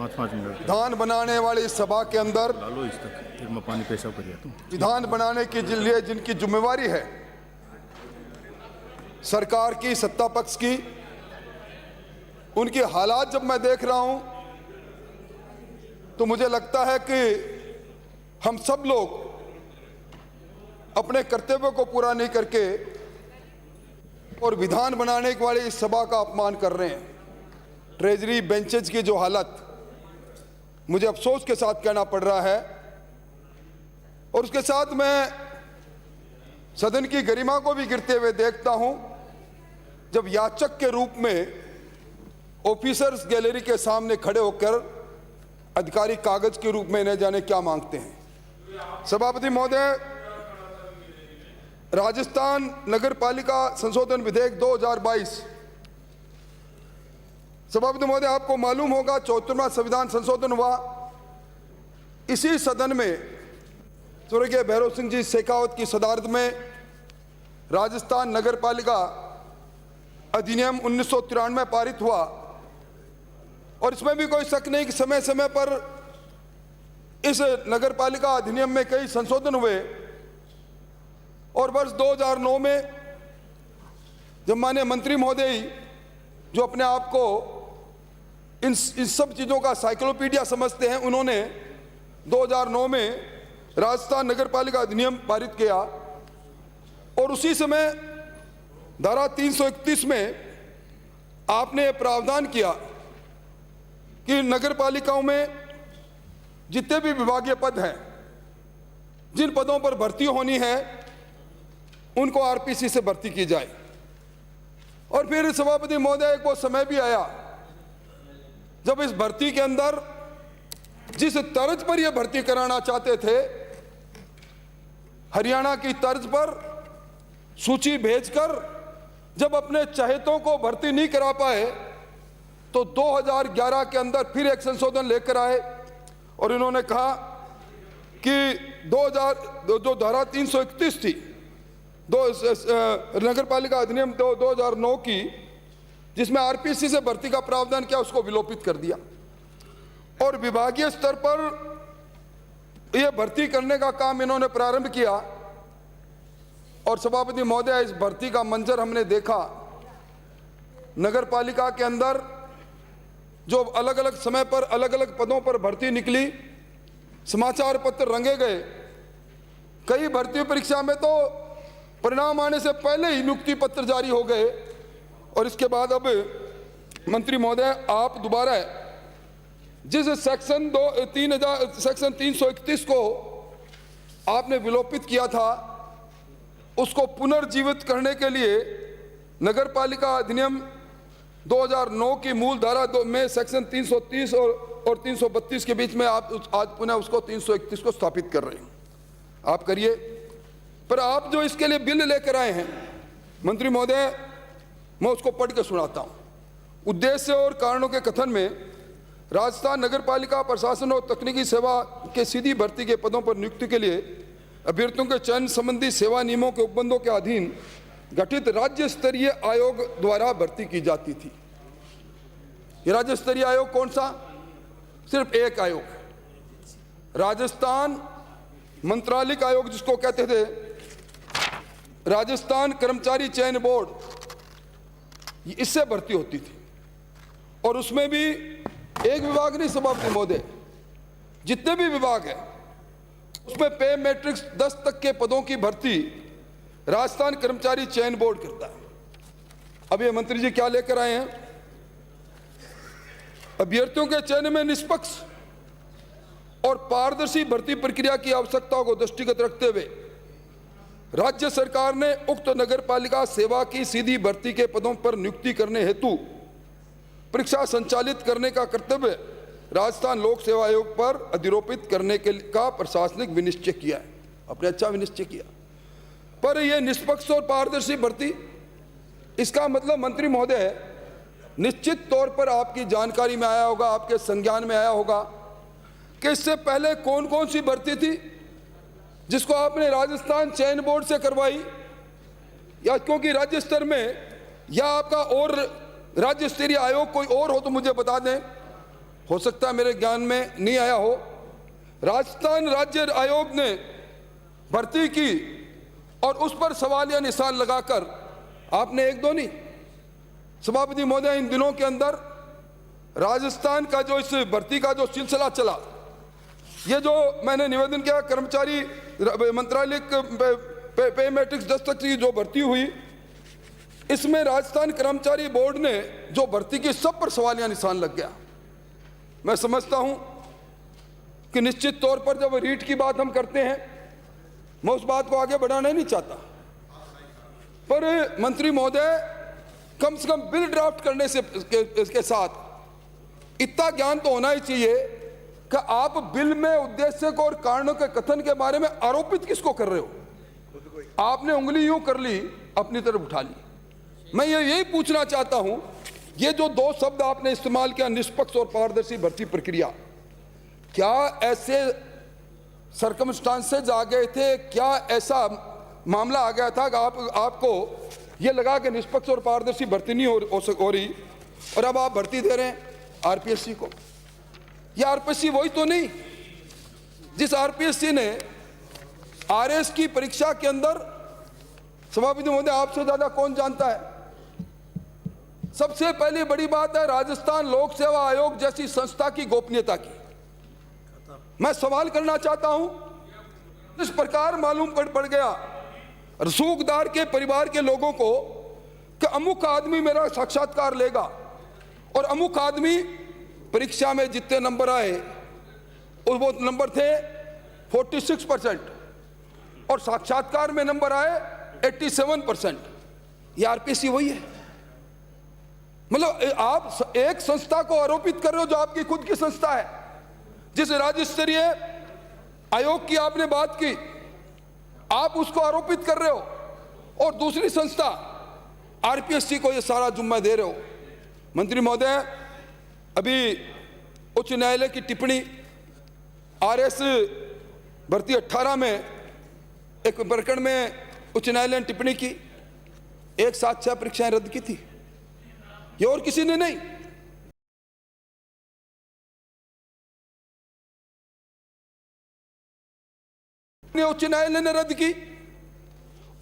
5 minute विधान बनाने वाली इस सभा के अंदर डालो इस तक, फिर मैं पानी पेशाब करिए तुम। विधान बनाने के लिए जिनकी जिम्मेवारी है सरकार की, सत्ता पक्ष की, उनके हालात जब मैं देख रहा हूं तो मुझे लगता है कि हम सब लोग अपने कर्तव्य को पूरा नहीं करके और विधान बनाने वाली इस सभा का अपमान कर रहे हैं। ट्रेजरी बेंचेज की जो हालत मुझे अफसोस के साथ कहना पड़ रहा है, और उसके साथ मैं सदन की गरिमा को भी गिरते हुए देखता हूं जब याचक के रूप में ऑफिसर्स गैलरी के सामने खड़े होकर अधिकारी कागज के रूप में न जाने क्या मांगते हैं। सभापति महोदय, राजस्थान नगर पालिका संशोधन विधेयक 2022, सभापति महोदय आपको मालूम होगा 74वां संविधान संशोधन हुआ। इसी सदन में स्वर्गीय भैरव सिंह जी शेखावत की सदारत में राजस्थान नगर पालिका अधिनियम 1993 पारित हुआ, और इसमें भी कोई शक नहीं कि समय समय पर इस नगर पालिका अधिनियम में कई संशोधन हुए। और वर्ष 2009 में जब माननीय मंत्री महोदय जो अपने आप को इन सब चीज़ों का साइक्लोपीडिया समझते हैं, उन्होंने 2009 में राजस्थान नगर पालिका अधिनियम पारित किया, और उसी समय धारा 331 में आपने प्रावधान किया कि नगर पालिकाओं में जितने भी विभागीय पद हैं, जिन पदों पर भर्ती होनी है उनको आरपीसी से भर्ती की जाए। और फिर सभापति महोदय एक वो समय भी आया जब इस भर्ती के अंदर जिस तर्ज पर यह भर्ती कराना चाहते थे, हरियाणा की तर्ज पर सूची भेजकर जब अपने चहेतों को भर्ती नहीं करा पाए तो 2011 के अंदर फिर एक संशोधन लेकर आए, और इन्होंने कहा कि 2000 जो धारा 331 थी नगर पालिका अधिनियम 2009 की, जिसमें आरपीसी से भर्ती का प्रावधान किया, उसको विलोपित कर दिया और विभागीय स्तर पर यह भर्ती करने का काम इन्होंने प्रारंभ किया। और सभापति महोदय, इस भर्ती का मंजर हमने देखा। नगर पालिका के अंदर जो अलग अलग समय पर अलग अलग पदों पर भर्ती निकली, समाचार पत्र रंगे गए। कई भर्ती परीक्षा में तो परिणाम आने से पहले ही नियुक्ति पत्र जारी हो गए, और इसके बाद अब मंत्री महोदय आप दोबारा जिस सेक्शन 331 को आपने विलोपित किया था, उसको पुनर्जीवित करने के लिए नगर पालिका अधिनियम 2009 की मूल धारा में सेक्शन 330 और 332 के बीच में आप आज पुनः उसको 331 को स्थापित कर रहे हैं। आप करिए, पर आप जो इसके लिए बिल लेकर आए हैं मंत्री महोदय, मैं उसको पढ़ के सुनाता हूं। उद्देश्य और कारणों के कथन में राजस्थान नगर पालिका प्रशासन और तकनीकी सेवा के सीधी भर्ती के पदों पर नियुक्ति के लिए अभ्यर्थियों के चयन संबंधी सेवा नियमों के उपबंधों के अधीन गठित राज्य स्तरीय आयोग द्वारा भर्ती की जाती थी। ये राज्य स्तरीय आयोग कौन सा? सिर्फ एक आयोग है, राजस्थान मंत्रालयिक आयोग जिसको कहते थे, राजस्थान कर्मचारी चयन बोर्ड, इससे भर्ती होती थी। और उसमें भी एक विभाग नहीं सभापति महोदय, जितने भी विभाग है उसमें पे मैट्रिक्स 10 तक के पदों की भर्ती राजस्थान कर्मचारी चयन बोर्ड करता है। अब ये मंत्री जी क्या लेकर आए हैं? अभ्यर्थियों के चयन में निष्पक्ष और पारदर्शी भर्ती प्रक्रिया की आवश्यकता को दृष्टिगत रखते हुए राज्य सरकार ने उक्त नगर पालिका सेवा की सीधी भर्ती के पदों पर नियुक्ति करने हेतु परीक्षा संचालित करने का कर्तव्य राजस्थान लोक सेवा आयोग पर अधिरोपित करने का प्रशासनिक विनिश्चय किया है। अपने अच्छा विनिश्चय किया, पर यह निष्पक्ष और पारदर्शी भर्ती, इसका मतलब मंत्री महोदय निश्चित तौर पर आपकी जानकारी में आया होगा, आपके संज्ञान में आया होगा कि इससे पहले कौन कौन सी भर्ती थी जिसको आपने राजस्थान चयन बोर्ड से करवाई, या क्योंकि राज्य स्तर में या आपका और राज्य स्तरीय आयोग कोई और हो तो मुझे बता दें, हो सकता है मेरे ज्ञान में नहीं आया हो, राजस्थान राज्य आयोग ने भर्ती की और उस पर सवालिया निशान लगाकर, आपने एक दो नहीं, सभापति महोदय, इन दिनों के अंदर राजस्थान का जो इस भर्ती का जो सिलसिला चला, ये जो मैंने निवेदन किया कर्मचारी मंत्रालय पे मैट्रिक्स 10 तक की जो भर्ती हुई, इसमें राजस्थान कर्मचारी बोर्ड ने जो भर्ती की सब पर सवालिया निशान लग गया। मैं समझता हूं कि निश्चित तौर पर जब रीट की बात हम करते हैं, मैं उस बात को आगे बढ़ाना नहीं चाहता, पर मंत्री महोदय कम से कम बिल ड्राफ्ट करने से इसके साथ इतना ज्ञान तो होना ही चाहिए कि आप बिल में उद्देश्य को और कारणों के कथन के बारे में आरोपित किसको कर रहे हो। आपने उंगली यूं कर ली, अपनी तरफ उठा ली। मैं यही पूछना चाहता हूं, ये जो दो शब्द आपने इस्तेमाल किया, निष्पक्ष और पारदर्शी भर्ती प्रक्रिया, क्या ऐसे सर्कमस्टांसेज आ गए थे, क्या ऐसा मामला आ गया था कि आपको ये लगा कि निष्पक्ष और पारदर्शी भर्ती नहीं हो रही और अब आप भर्ती दे रहे हैं आरपीएससी को? ये आरपीएससी वही तो नहीं जिस आरपीएससी ने आरएस की परीक्षा के अंदर, सभापति महोदय आपसे ज्यादा कौन जानता है, सबसे पहली बड़ी बात है राजस्थान लोक सेवा आयोग जैसी संस्था की गोपनीयता की। मैं सवाल करना चाहता हूं, इस प्रकार मालूम पड़ गया रसूखदार के परिवार के लोगों को कि अमुक आदमी मेरा साक्षात्कार लेगा और अमुक आदमी परीक्षा में जितने नंबर आए और वो नंबर थे 46% और साक्षात्कार में नंबर आए 87%। ये आरपीएससी वही है? मतलब आप एक संस्था को आरोपित कर रहे हो जो आपकी खुद की संस्था है। जिस राज्य स्तरीय आयोग की आपने बात की, आप उसको आरोपित कर रहे हो और दूसरी संस्था आरपीएससी को ये सारा जुम्मा दे रहे हो। मंत्री महोदय, अभी उच्च न्यायालय की टिप्पणी आरएस भर्ती 18 में एक प्रकरण में उच्च न्यायालय ने टिप्पणी की, एक साथ 6 परीक्षाएं रद्द की थी, ये और किसी ने नहीं। उच्च न्यायालय ने रद्द की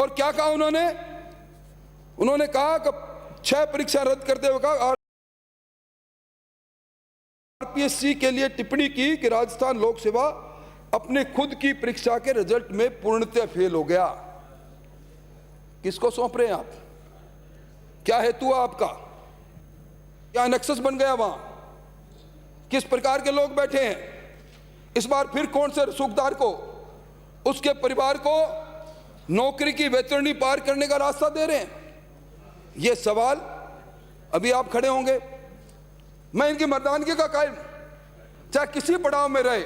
और क्या कहा उन्होंने कहा कि 6 परीक्षा रद्द करते हुए कहा आरपीएससी के लिए टिप्पणी की कि राजस्थान लोक सेवा अपने खुद की परीक्षा के रिजल्ट में पूर्णतः फेल हो गया। किसको सौंप रहे हैं आप? क्या हेतु है आपका? क्या नक्सस बन गया वहां? किस प्रकार के लोग बैठे हैं? इस बार फिर कौन से रसूखदार को, उसके परिवार को नौकरी की वेतरणी पार करने का रास्ता दे रहे हैं? ये सवाल अभी आप खड़े होंगे। मैं इनकी मर्दानगी का कायल, चाहे किसी पड़ाव में रहे।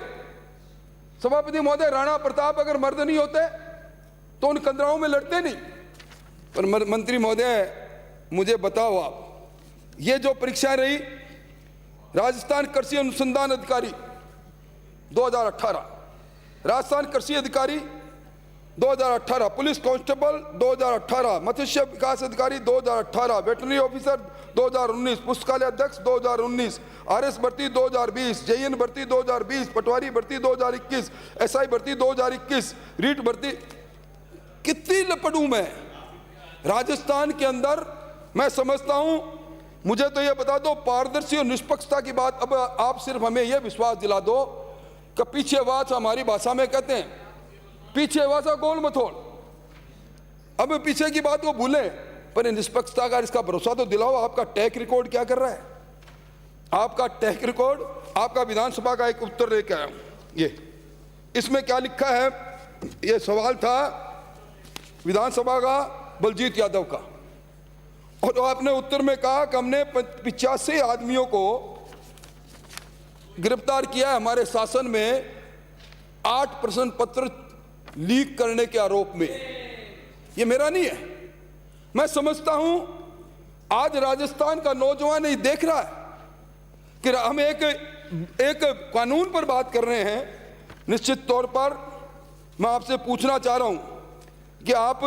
सभापति महोदय, राणा प्रताप अगर मर्द नहीं होते तो उन कंदराओं में लड़ते नहीं। पर मंत्री महोदय, मुझे बताओ आप, ये जो परीक्षा रही राजस्थान कृषि अनुसंधान अधिकारी 2018, राजस्थान कृषि अधिकारी 2018, पुलिस कांस्टेबल 2018, मत्स्य विकास अधिकारी 2018, वेटरनरी ऑफिसर 2019, पुस्तकालय अध्यक्ष 2019, आरएस भर्ती 2020, जेईएन भर्ती 2020, पटवारी भर्ती 2021, एसआई भर्ती 2021, रीट भर्ती। कितनी लपड़ू मैं राजस्थान के अंदर। मैं समझता हूं, मुझे तो यह बता दो, पारदर्शी और निष्पक्षता की बात, अब आप सिर्फ हमें यह विश्वास दिला दो कि पीछे वाच, हमारी भाषा में कहते हैं पीछे वाचा गोल मथोड़। अब पीछे की बात को भूलें, पर निष्पक्षता का इसका भरोसा तो दिलाओ। आपका टैक रिकॉर्ड क्या कर रहा है? आपका टैक रिकॉर्ड, आपका विधानसभा का एक उत्तर लेकर आया हूं, ये इसमें क्या लिखा है? ये सवाल था विधानसभा का बलजीत यादव का, और आपने उत्तर में कहा कि हमने 85 आदमियों को गिरफ्तार किया है हमारे शासन में 8 प्रश्न पत्र लीक करने के आरोप में। ये मेरा नहीं है। मैं समझता हूं आज राजस्थान का नौजवान ये देख रहा है कि हम एक कानून पर बात कर रहे हैं। निश्चित तौर पर मैं आपसे पूछना चाह रहा हूं कि आप,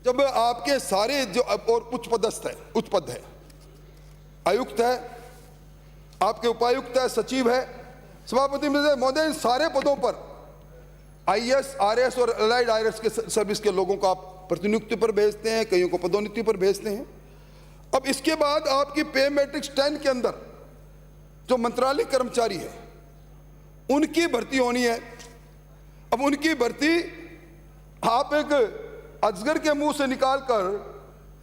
जब आपके सारे जो और उच्च पद है, आयुक्त है, आपके उपायुक्त है, सचिव है। सभापति महोदय, इन सारे पदों पर आईएएस, आरएएस और अलाइड आईएएस के सर्विस के लोगों को आप प्रतिनियुक्ति पर भेजते हैं, कईयों को पदोन्नति पर भेजते हैं। अब इसके बाद आपकी पे मैट्रिक्स 10 के अंदर जो मंत्रालय कर्मचारी है उनकी भर्ती होनी है। अब उनकी भर्ती आप एक अजगर के मुंह से निकालकर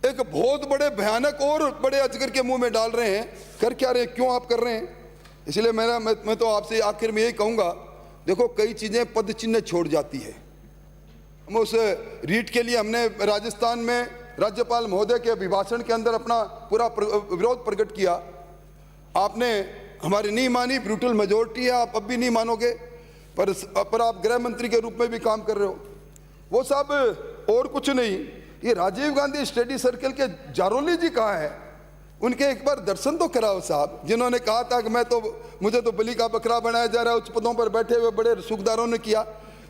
एक बहुत बड़े भयानक और बड़े अजगर के मुंह में डाल रहे हैं। कर क्या रहे हैं, क्यों आप कर रहे हैं? इसलिए मैं तो आपसे आखिर में यही कहूंगा, देखो कई चीजें पद चिन्ह छोड़ जाती है। हम उस रीट के लिए हमने राजस्थान में राज्यपाल महोदय के अभिभाषण के अंदर अपना पूरा विरोध प्रकट किया। आपने हमारी नहीं मानी, ब्रूटल मेजोरिटी है, आप अब भी नहीं मानोगे, पर आप गृह मंत्री के रूप में भी काम कर रहे हो। वो सब और कुछ नहीं, ये राजीव गांधी स्टडी सर्कल के जारोली जी कहाँ है? उनके एक बार दर्शन तो कराओ साहब, जिन्होंने कहा था कि मुझे तो बलि का बकरा बनाया जा रहा है। उच्च पदों पर बैठे हुए बड़े सुखदारों ने किया।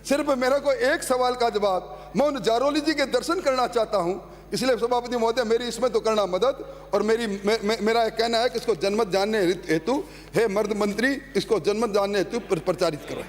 सिर्फ मेरा को एक सवाल का जवाब, मैं उन जारोली जी के दर्शन करना चाहता हूं। इसलिए सभापति महोदय मेरी इसमें तो करना मदद, और मेरा कहना है कि इसको जनमत जानने हेतु, हे मर्द मंत्री, इसको जनमत जानने हेतु प्रचारित करो।